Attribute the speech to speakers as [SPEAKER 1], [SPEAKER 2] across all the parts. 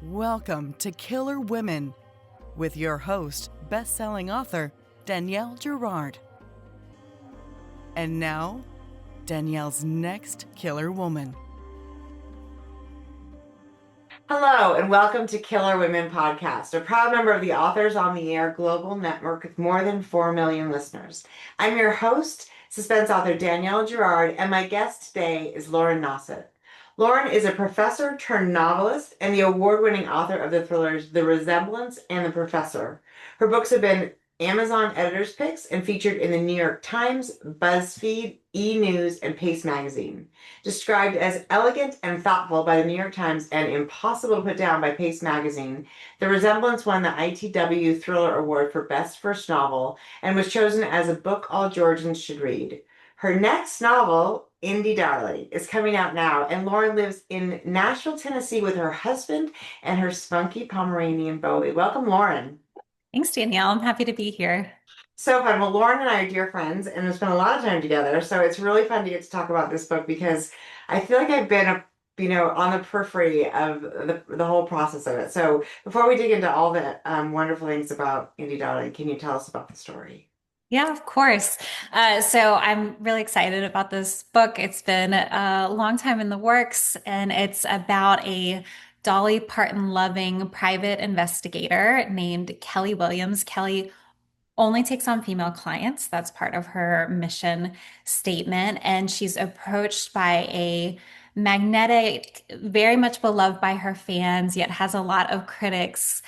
[SPEAKER 1] Welcome to Killer Women with your host, best-selling author Danielle Girard. And now, Danielle's next killer woman.
[SPEAKER 2] Hello, and welcome to Killer Women Podcast, a proud member of the Authors on the Air global network with more than 4 million listeners. I'm your host, suspense author Danielle Girard, and my guest today is Lauren Nossett. Lauren is a professor turned novelist and the award-winning author of the thrillers The Resemblance and The Professor. Her books have been Amazon editors' picks and featured in the New York Times, BuzzFeed, E! News, and Pace magazine. Described as elegant and thoughtful by the New York Times and impossible to put down by Pace magazine, The Resemblance won the ITW Thriller Award for Best First Novel and was chosen as a book all Georgians should read. Her next novel, Indie Darling, is coming out now, and Lauren lives in Nashville, Tennessee with her husband and her spunky Pomeranian Bowie. Welcome, Lauren.
[SPEAKER 3] Thanks, Danielle. I'm happy to be here.
[SPEAKER 2] So fun. Well, Lauren and I are dear friends and have spent a lot of time together. So it's really fun to get to talk about this book because I feel like I've been, on the periphery of the whole process of it. So before we dig into all the wonderful things about Indie Darling, can you tell us about the story?
[SPEAKER 3] Yeah, of course. So I'm really excited about this book. It's been a long time in the works, and it's about a Dolly Parton loving private investigator named Kelly Williams. Kelly only takes on female clients. That's part of her mission statement. And she's approached by a magnetic, very much beloved by her fans, yet has a lot of critics,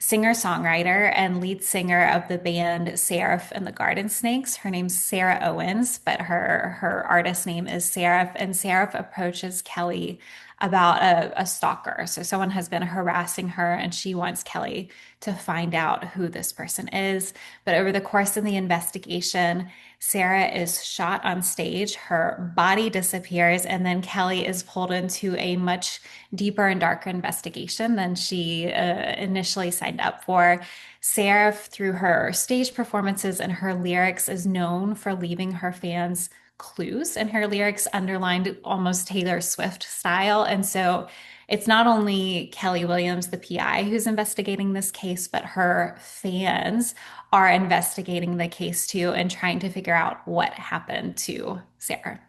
[SPEAKER 3] singer-songwriter and lead singer of the band Seraph and the Garden Snakes. Her name's Sarah Owens, but her artist name is Seraph. And Seraph approaches Kelly about a stalker. So someone has been harassing her, and she wants Kelly to find out who this person is. But over the course of the investigation, Sarah is shot on stage, her body disappears, and then Kelly is pulled into a much deeper and darker investigation than she initially signed up for. Sarah, through her stage performances and her lyrics, is known for leaving her fans clues, and her lyrics underlined almost Taylor Swift style. And so it's not only Kelly Williams, the PI, who's investigating this case, but her fans are investigating the case too and trying to figure out what happened to Sarah.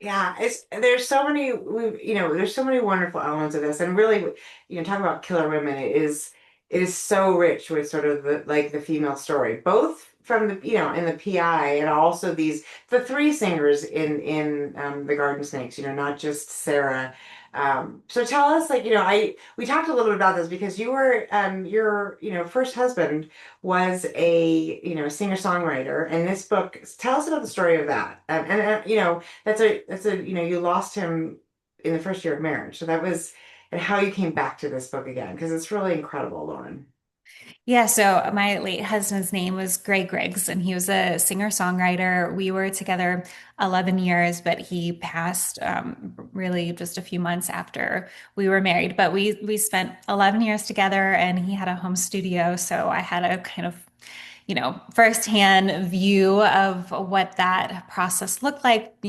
[SPEAKER 2] Yeah, there's so many there's so many wonderful elements of this, and really, talk about killer women. It is so rich with sort of the female story, both from in the PI and also the three singers in the Garden Snakes. Not just Sarah. So tell us, we talked a little bit about this because your first husband was a singer-songwriter, and this book, tell us about the story of that. That's a you lost him in the first year of marriage, so that was and how you came back to this book again, because it's really incredible, Lauren.
[SPEAKER 3] Yeah, so my late husband's name was Gray Griggs, and he was a singer-songwriter. We were together 11 years, but he passed really just a few months after we were married. But we spent 11 years together, and he had a home studio, so I had a kind of firsthand view of what that process looked like,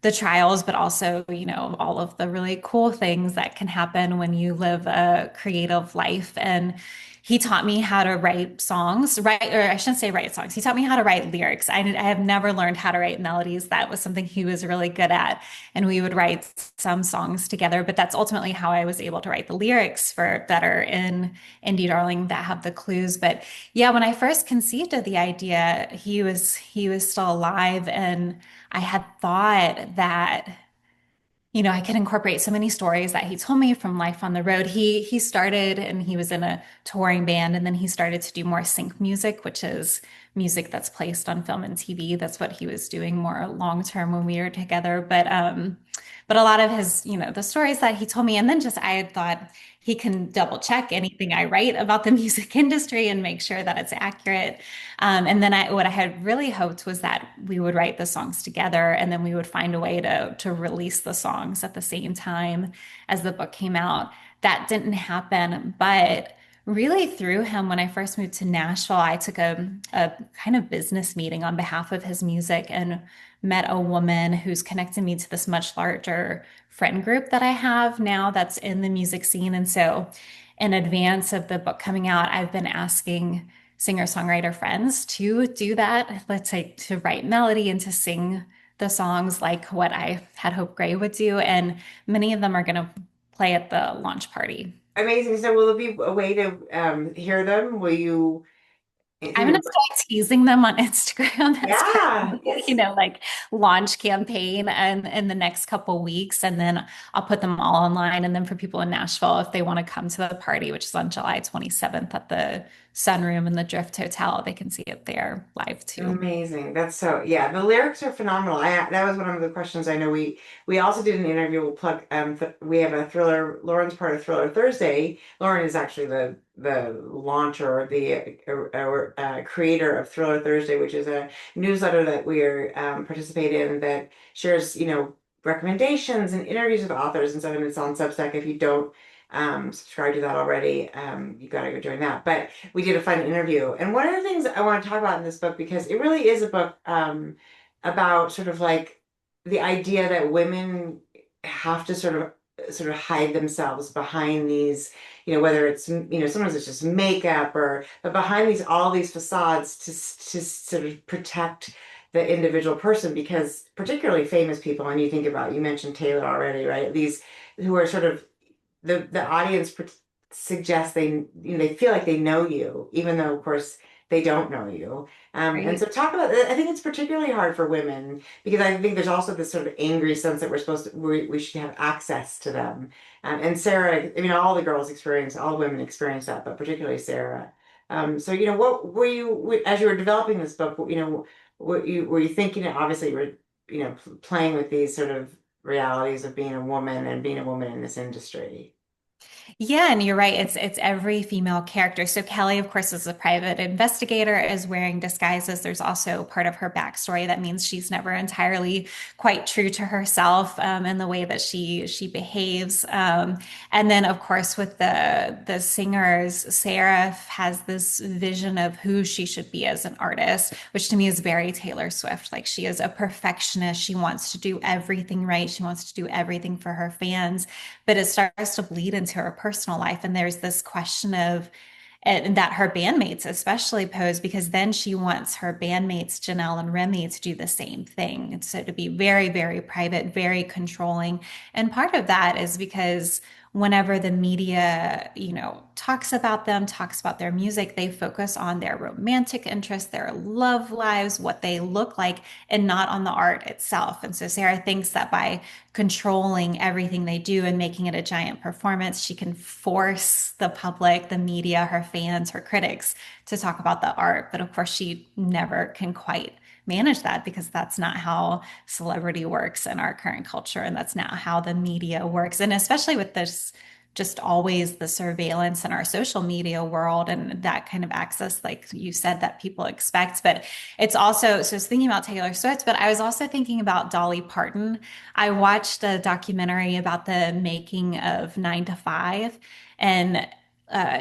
[SPEAKER 3] the trials, but also, all of the really cool things that can happen when you live a creative life. And he taught me how to write songs, right? Or I shouldn't say write songs. He taught me how to write lyrics. I have never learned how to write melodies. That was something he was really good at. And we would write some songs together, but that's ultimately how I was able to write the lyrics for that are in Indie Darling that have the clues. But yeah, when I first conceived of the idea, he was still alive, and I had thought that, I could incorporate so many stories that he told me from life on the road. He started, and he was in a touring band, and then he started to do more sync music, which is music that's placed on film and TV. That's what he was doing more long term when we were together. But a lot of his, the stories that he told me, and then just I had thought he can double check anything I write about the music industry and make sure that it's accurate. And then what I had really hoped was that we would write the songs together, and then we would find a way to release the songs at the same time as the book came out. That didn't happen, but really through him, when I first moved to Nashville, I took a kind of business meeting on behalf of his music and met a woman who's connected me to this much larger friend group that I have now that's in the music scene. And so, in advance of the book coming out, I've been asking singer-songwriter friends to do that, let's say to write melody and to sing the songs like what I had hoped Gray would do. And many of them are going to play at the launch party.
[SPEAKER 2] Amazing. So will it be a way to hear them? Will you
[SPEAKER 3] I'm gonna
[SPEAKER 2] through
[SPEAKER 3] start teasing them on Instagram. That's part
[SPEAKER 2] yeah.
[SPEAKER 3] of the, like launch campaign and in the next couple weeks. And then I'll put them all online. And then for people in Nashville, if they want to come to the party, which is on July 27th at the Sunroom in the Drift Hotel, they can see it there live too.
[SPEAKER 2] Amazing. That's so, yeah, the lyrics are phenomenal. That was one of the questions. I know we also did an interview. We'll plug th we have a thriller, Lauren's part of Thriller Thursday. Lauren is actually the launcher, the creator of Thriller Thursday, which is a newsletter that we're participate in that shares, recommendations and interviews with authors and stuff, and it's on Substack. If you don't subscribe to that already, you gotta go join that. But we did a fun interview. And one of the things I want to talk about in this book, because it really is a book about sort of like the idea that women have to sort of hide themselves behind these, whether it's, sometimes it's just makeup or, but behind all these facades to sort of protect the individual person, because particularly famous people, and you mentioned Taylor already, right? These who are sort of the audience suggests they feel like they know you, even though of course they don't know you. And
[SPEAKER 3] Right.
[SPEAKER 2] so talk about, I think it's particularly hard for women because I think there's also this sort of angry sense that we should have access to them. And Sarah, I mean, all women experience that, but particularly Sarah. So what were you, as you were developing this book, were you thinking? Obviously, you were playing with these sort of realities of being a woman and being a woman in this industry.
[SPEAKER 3] Yeah, and you're right. It's every female character. So Kelly, of course, is a private investigator, is wearing disguises. There's also part of her backstory that means she's never entirely quite true to herself in the way that she behaves. And then, of course, with the singers, Sarah has this vision of who she should be as an artist, which to me is very Taylor Swift. Like she is a perfectionist. She wants to do everything right. She wants to do everything for her fans, but it starts to bleed into her personal life. And there's this question of and that her bandmates especially pose, because then she wants her bandmates, Janelle and Remy, to do the same thing. And so to be very, very private, very controlling. And part of that is because whenever the media, talks about them, talks about their music, they focus on their romantic interests, their love lives, what they look like, and not on the art itself. And so Sarah thinks that by controlling everything they do and making it a giant performance, she can force the public, the media, her fans, her critics to talk about the art. But of course, she never can quite manage that because that's not how celebrity works in our current culture. And that's not how the media works. And especially with this, just always the surveillance in our social media world and that kind of access, like you said, that people expect. But it's also, so I was thinking about Taylor Swift, but I was also thinking about Dolly Parton. I watched a documentary about the making of 9 to 5, and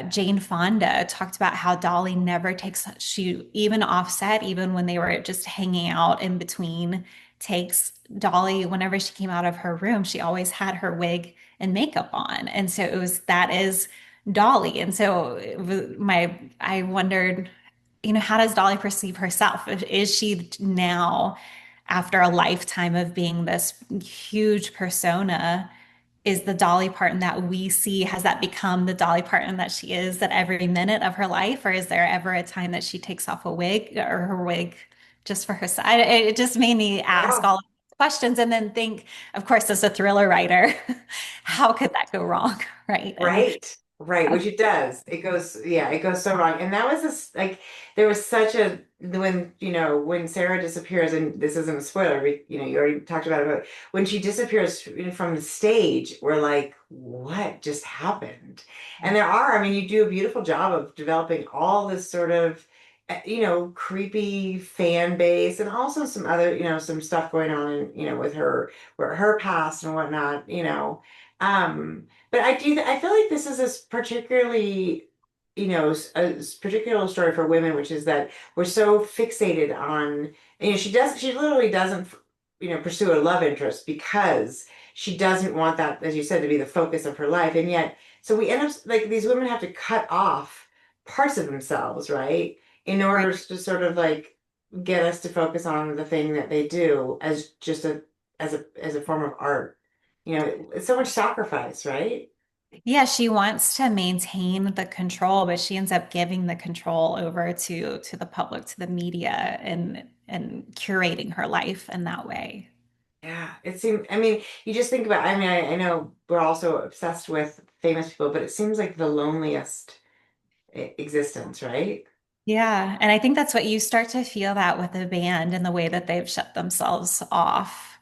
[SPEAKER 3] Jane Fonda talked about how Dolly never takes, she even offset, even when they were just hanging out in between takes, Dolly, whenever she came out of her room, she always had her wig and makeup on. And so that is Dolly. And so I wondered, how does Dolly perceive herself? Is she now, after a lifetime of being this huge persona, is the Dolly Parton that we see, has that become the Dolly Parton that she is at every minute of her life? Or is there ever a time that she takes off a wig or her wig just for herself? It just made me ask
[SPEAKER 2] Yeah.
[SPEAKER 3] all of these questions and then think, of course, as a thriller writer, how could that go wrong? Right. And
[SPEAKER 2] Right, right, which it does. It goes so wrong. And that was this like there was such a when Sarah disappears, and this isn't a spoiler, you already talked about it, but when she disappears from the stage, we're like, what just happened? And I mean, you do a beautiful job of developing all this sort of creepy fan base, and also some other, some stuff going on, with her past and whatnot, but I feel like this is a particularly, particular story for women, which is that we're so fixated on, she literally doesn't. pursue a love interest because she doesn't want that, as you said, to be the focus of her life. And yet, so we end up like these women have to cut off parts of themselves, right? In
[SPEAKER 3] Right.
[SPEAKER 2] order to sort of like get us to focus on the thing that they do as just a form of art. It's so much sacrifice, right?
[SPEAKER 3] Yeah, she wants to maintain the control, but she ends up giving the control over to the public, to the media, and curating her life in that way.
[SPEAKER 2] Yeah, it seems, I mean, you just think about, I mean, I know we're also obsessed with famous people, but it seems like the loneliest existence, right?
[SPEAKER 3] Yeah, and I think that's what you start to feel that with a band and the way that they've shut themselves off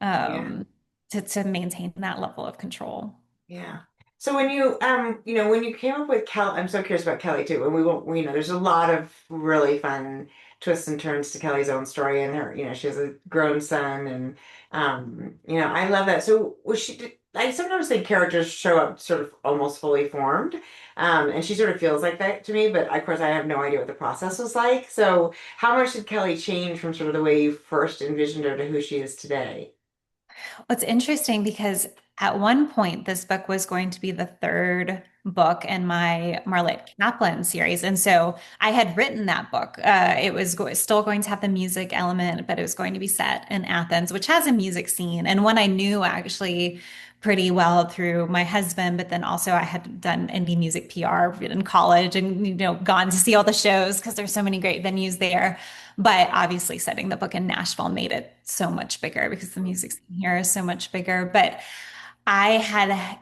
[SPEAKER 2] Yeah.
[SPEAKER 3] um, to maintain that level of control.
[SPEAKER 2] Yeah. So when you came up with Kelly, I'm so curious about Kelly too. And we won't, there's a lot of really fun twists and turns to Kelly's own story and she has a grown son and I love that. So I sometimes think characters show up sort of almost fully formed. And she sort of feels like that to me, but of course I have no idea what the process was like. So how much did Kelly change from sort of the way you first envisioned her to who she is today?
[SPEAKER 3] It's interesting because at one point, this book was going to be the third book in my Marlette Kaplan series. And so I had written that book. It was still going to have the music element, but it was going to be set in Athens, which has a music scene. And one I knew actually pretty well through my husband, but then also I had done indie music PR in college and, gone to see all the shows because there's so many great venues there. But obviously, setting the book in Nashville made it so much bigger because the music scene here is so much bigger. But I had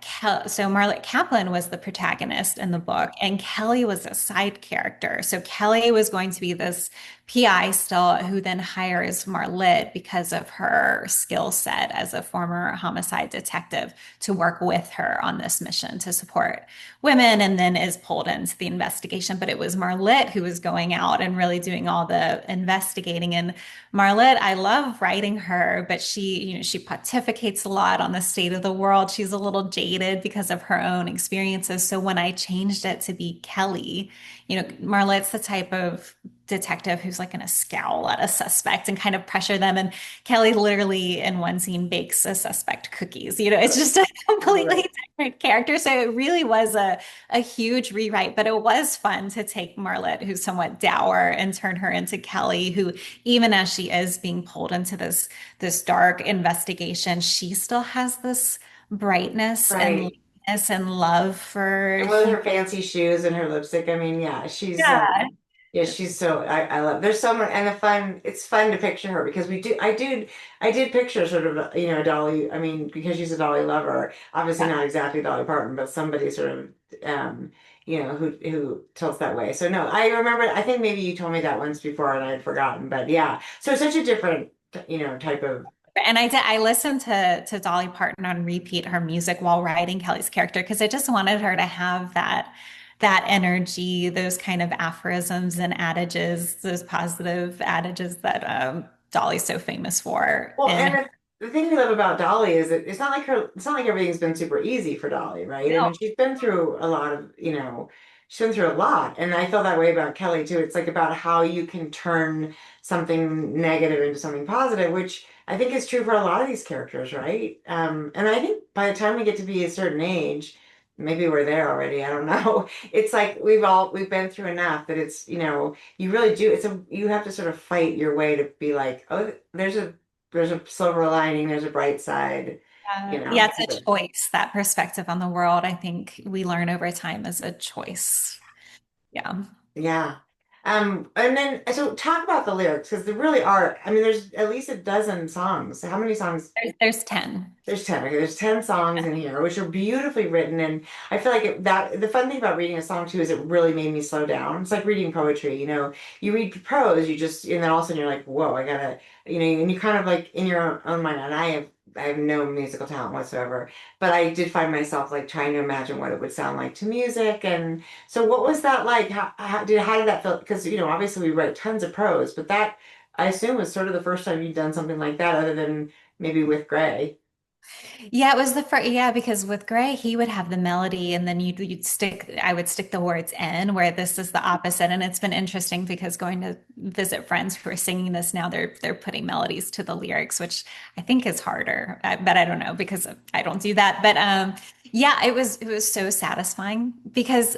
[SPEAKER 3] so Marlette Kaplan was the protagonist in the book, and Kelly was a side character. So Kelly was going to be this PI still, who then hires Marlette because of her skill set as a former homicide detective to work with her on this mission to support women, and then is pulled into the investigation. But it was Marlette who was going out and really doing all the investigating. And Marlette, I love writing her, but she pontificates a lot on the state of the world. She's a little jaded because of her own experiences. So when I changed it to be Kelly, Marlette's the type of detective who's like going to scowl at a suspect and kind of pressure them. And Kelly literally in one scene bakes a suspect cookies. It's just a completely
[SPEAKER 2] Right.
[SPEAKER 3] different character. So it really was a huge rewrite, but it was fun to take Marlette, who's somewhat dour, and turn her into Kelly, who even as she is being pulled into this dark investigation, she still has this brightness and
[SPEAKER 2] Right.
[SPEAKER 3] lightness and love for
[SPEAKER 2] And with her fancy shoes and her lipstick, I mean, yeah,
[SPEAKER 3] yeah.
[SPEAKER 2] she's so I love there's so much and it's fun to picture her because I did picture sort of Dolly, I mean, because she's a Dolly lover, obviously
[SPEAKER 3] Yeah.
[SPEAKER 2] not exactly Dolly Parton, but somebody sort of who tilts that way. So no, I remember I think maybe you told me that once before and I had forgotten, but yeah. So it's such a different, type of
[SPEAKER 3] And I listened to Dolly Parton on repeat her music while writing Kelly's character because I just wanted her to have that energy, those kind of aphorisms and adages, those positive adages that Dolly's so famous for.
[SPEAKER 2] Well,
[SPEAKER 3] And
[SPEAKER 2] and the thing we love about Dolly is that it's not like everything's been super easy for Dolly, right? I
[SPEAKER 3] no,
[SPEAKER 2] mean, she's been through a lot of, she's been through a lot. And I feel that way about Kelly too. It's like about how you can turn something negative into something positive, which I think is true for a lot of these characters, right? And I think by the time we get to be a certain age, maybe we're there already, I don't know. It's like we've been through enough that it's, you really do. You have to sort of fight your way to be like, oh, there's a silver lining, there's a bright side,
[SPEAKER 3] yeah,
[SPEAKER 2] keep
[SPEAKER 3] it's a
[SPEAKER 2] it.
[SPEAKER 3] choice. That perspective on the world, I think we learn over time is a choice. Yeah.
[SPEAKER 2] Yeah. And then so talk about the lyrics because there really are, I mean, there's at least a dozen songs. How many songs?
[SPEAKER 3] There's 10.
[SPEAKER 2] There's 10. Okay, there's 10 songs in here, which are beautifully written. And I feel like that the fun thing about reading a song too is it really made me slow down. It's like reading poetry, you read prose, and then all of a sudden you're like, whoa, I gotta, and you kind of like in your own mind, and I have no musical talent whatsoever, but I did find myself like trying to imagine what it would sound like to music. And so what was that like? How did that feel? Because, obviously we write tons of prose, but that I assume was sort of the first time you'd done something like that other than maybe with Gray.
[SPEAKER 3] Yeah, it was the first, yeah, because with Gray, he would have the melody and then I would stick the words in where this is the opposite. And it's been interesting because going to visit friends who are singing this now, they're putting melodies to the lyrics, which I think is harder, but I don't know because I don't do that. But yeah, it was so satisfying because,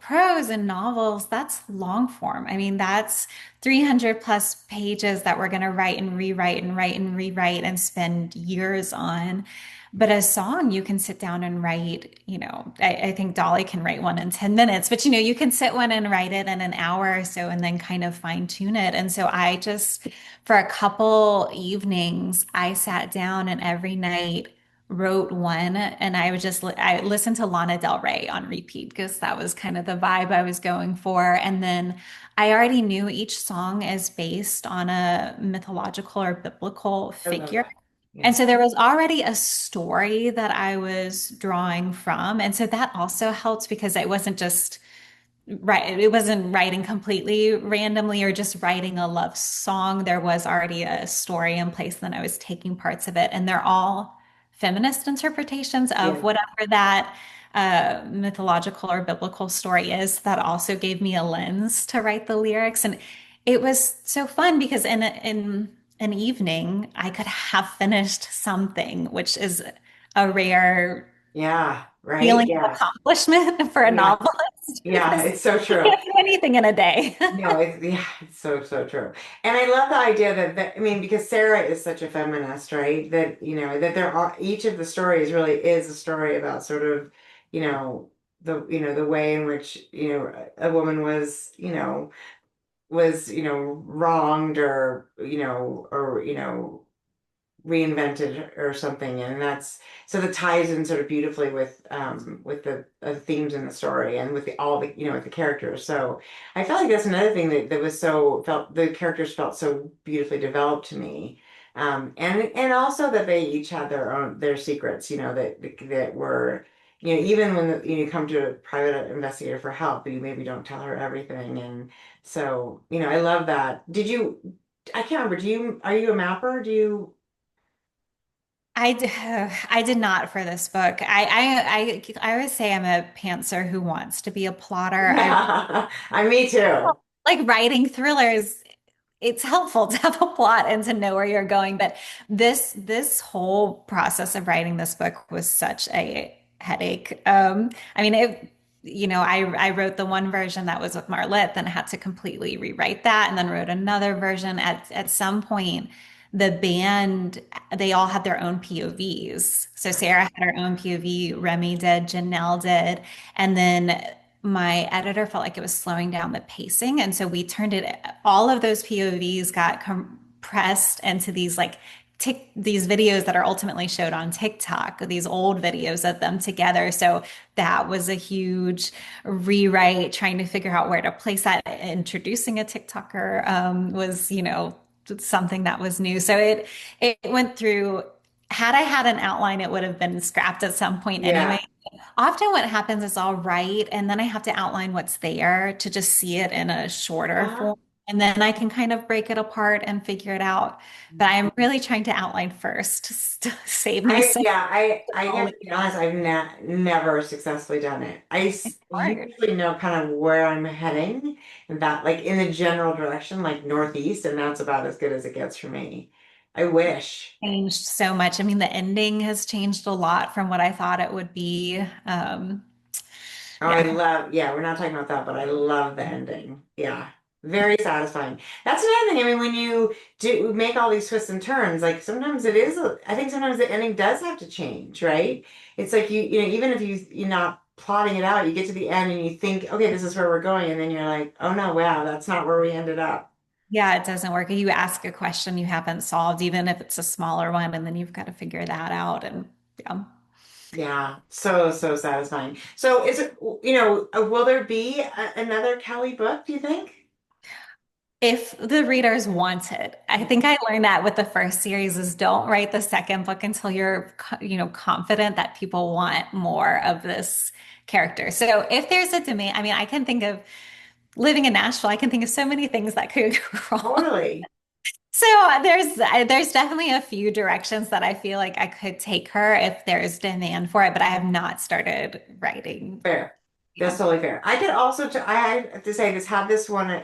[SPEAKER 3] prose and novels, that's long form. I mean, that's 300 plus pages that we're going to write and rewrite and write and rewrite and spend years on. But a song you can sit down and write, I think Dolly can write one in 10 minutes, but you can sit one and write it in an hour or so and then kind of fine tune it. And so for a couple evenings, I sat down and every night wrote one and I listened to Lana Del Rey on repeat because that was kind of the vibe I was going for. And then I already knew each song is based on a mythological or biblical
[SPEAKER 2] I love
[SPEAKER 3] figure.
[SPEAKER 2] that.
[SPEAKER 3] And
[SPEAKER 2] Yeah.
[SPEAKER 3] so there was already a story that I was drawing from. And so that also helped because it wasn't just right. It wasn't writing completely randomly or just writing a love song. There was already a story in place, then I was taking parts of it, and they're all feminist interpretations of
[SPEAKER 2] Yeah.
[SPEAKER 3] whatever that mythological or biblical story is. That also gave me a lens to write the lyrics, and it was so fun because in an evening, I could have finished something, which is a rare
[SPEAKER 2] Yeah. Right.
[SPEAKER 3] feeling of
[SPEAKER 2] Yeah.
[SPEAKER 3] accomplishment for a
[SPEAKER 2] Yeah.
[SPEAKER 3] novelist
[SPEAKER 2] Yeah.
[SPEAKER 3] because
[SPEAKER 2] It's so
[SPEAKER 3] you
[SPEAKER 2] true.
[SPEAKER 3] can't do anything in a day.
[SPEAKER 2] No, it's yeah, it's so so true. And I love the idea that I mean, because Sarah is such a feminist, right? That that there are each of the stories really is a story about sort of, you know, the way in which, a woman was, wronged or, reinvented or something, and that's so that ties in sort of beautifully with the themes in the story and with all the with the characters. So I felt like that's another thing that was so felt the characters felt so beautifully developed to me. And also that they each had their secrets, that were, even when you come to a private investigator for help, you maybe don't tell her everything. And so, I love that. I can't remember, are you a mapper? Do you
[SPEAKER 3] I did not for this book. I always say I'm a pantser who wants to be a plotter. I
[SPEAKER 2] Yeah, me too.
[SPEAKER 3] like writing thrillers. It's helpful to have a plot and to know where you're going. But this whole process of writing this book was such a headache. I mean, I wrote the one version that was with Marlette, then had to completely rewrite that, and then wrote another version. At some point, the band they all had their own POVs. So Sarah had her own POV, Remy did, Janelle did, and then my editor felt like it was slowing down the pacing. And so we turned all of those POVs got compressed into these videos that are ultimately showed on TikTok, these old videos of them together. So that was a huge rewrite, trying to figure out where to place that. Introducing a TikToker was, something that was new. So it went through. Had I had an outline, it would have been scrapped at some point anyway.
[SPEAKER 2] Yeah.
[SPEAKER 3] Often what happens is I'll write and then I have to outline what's there to just see it in a shorter
[SPEAKER 2] Uh-huh.
[SPEAKER 3] form. And then I can kind of break it apart and figure it out. But I'm really trying to outline first to save me
[SPEAKER 2] I
[SPEAKER 3] some.
[SPEAKER 2] yeah, I have to be honest, I've never successfully done it.
[SPEAKER 3] It's hard.
[SPEAKER 2] Usually know kind of where I'm heading and that like in the general direction, like northeast, and that's about as good as it gets for me. I wish.
[SPEAKER 3] Changed so much. I mean, the ending has changed a lot from what I thought it would be.
[SPEAKER 2] Oh, I
[SPEAKER 3] Yeah.
[SPEAKER 2] love, yeah, we're not talking about that, but I love the ending. Yeah, very satisfying. That's another thing. I mean, when you do make all these twists and turns, like sometimes I think sometimes the ending does have to change, right? It's like even if you're not plotting it out, you get to the end and you think, okay, this is where we're going. And then you're like, oh no, wow, that's not where we ended up.
[SPEAKER 3] Yeah, it doesn't work. You ask a question you haven't solved, even if it's a smaller one, and then you've got to figure that out. And yeah.
[SPEAKER 2] Yeah, so, so satisfying. So is it, will there be another Kelly book, do you think?
[SPEAKER 3] If the readers want it, I think I learned that with the first series is don't write the second book until you're, confident that people want more of this character. So if there's a demand, I mean, I can think of living in Nashville, I can think of so many things that could go wrong.
[SPEAKER 2] Totally.
[SPEAKER 3] So there's definitely a few directions that I feel like I could take her if there's demand for it, but I have not started writing.
[SPEAKER 2] Fair. That's
[SPEAKER 3] Yeah.
[SPEAKER 2] totally fair. I did also, I have to say, this had this one,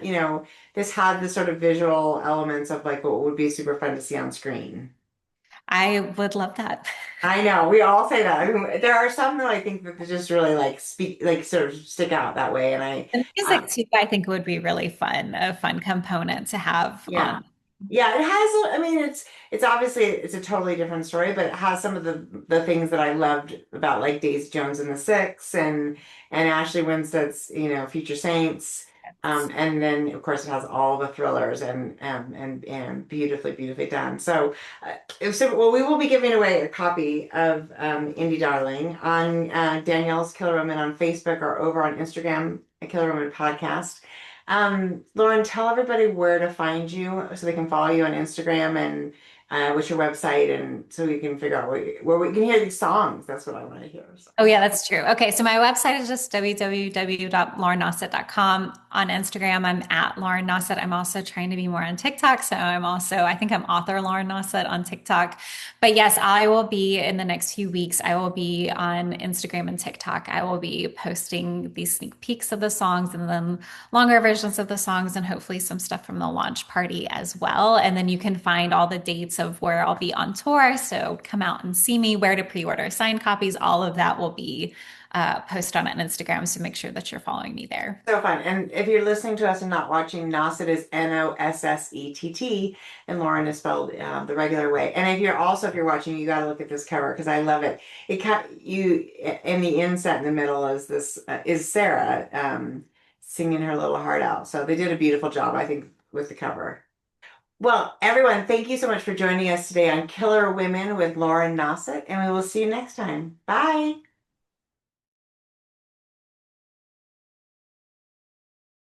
[SPEAKER 2] this had the sort of visual elements of like what would be super fun to see on screen.
[SPEAKER 3] I would love that.
[SPEAKER 2] I know we all say that. I mean, there are some that I think that they just really like speak, like sort of stick out that way. And
[SPEAKER 3] And
[SPEAKER 2] uh,
[SPEAKER 3] music too, I think would be really fun, a fun component to have
[SPEAKER 2] yeah.
[SPEAKER 3] on.
[SPEAKER 2] Yeah, it has, I mean, it's obviously it's a totally different story, but it has some of the things that I loved about like Daisy Jones and the Six and Ashley Winstead's, Future Saints. And then of course it has all the thrillers and beautifully done. So we will be giving away a copy of Indie Darling on Danielle's Killer Woman on Facebook or over on Instagram, a Killer Woman podcast. Lauren, tell everybody where to find you so they can follow you on Instagram and what's your website and so we can figure out where we can hear these songs. That's what I want to hear. So.
[SPEAKER 3] Oh, yeah, that's true. Okay, so my website is just www.laurennossett.com. On Instagram, I'm at Lauren Nossett. I'm also trying to be more on TikTok. So I think I'm author Lauren Nossett on TikTok. But yes, I will be in the next few weeks, I will be on Instagram and TikTok. I will be posting these sneak peeks of the songs and then longer versions of the songs and hopefully some stuff from the launch party as well. And then you can find all the dates of where I'll be on tour. So come out and see me, where to pre-order signed copies. All of that will be posted on Instagram. So make sure that you're following me there.
[SPEAKER 2] So fun. And if you're listening to us and not watching, Nossett is Nossett, and Lauren is spelled the regular way. And if you're watching, you got to look at this cover because I love it. You in the inset in the middle is Sarah singing her little heart out. So they did a beautiful job, I think, with the cover. Well, everyone, thank you so much for joining us today on Killer Women with Lauren Nossett, and we will see you next time. Bye.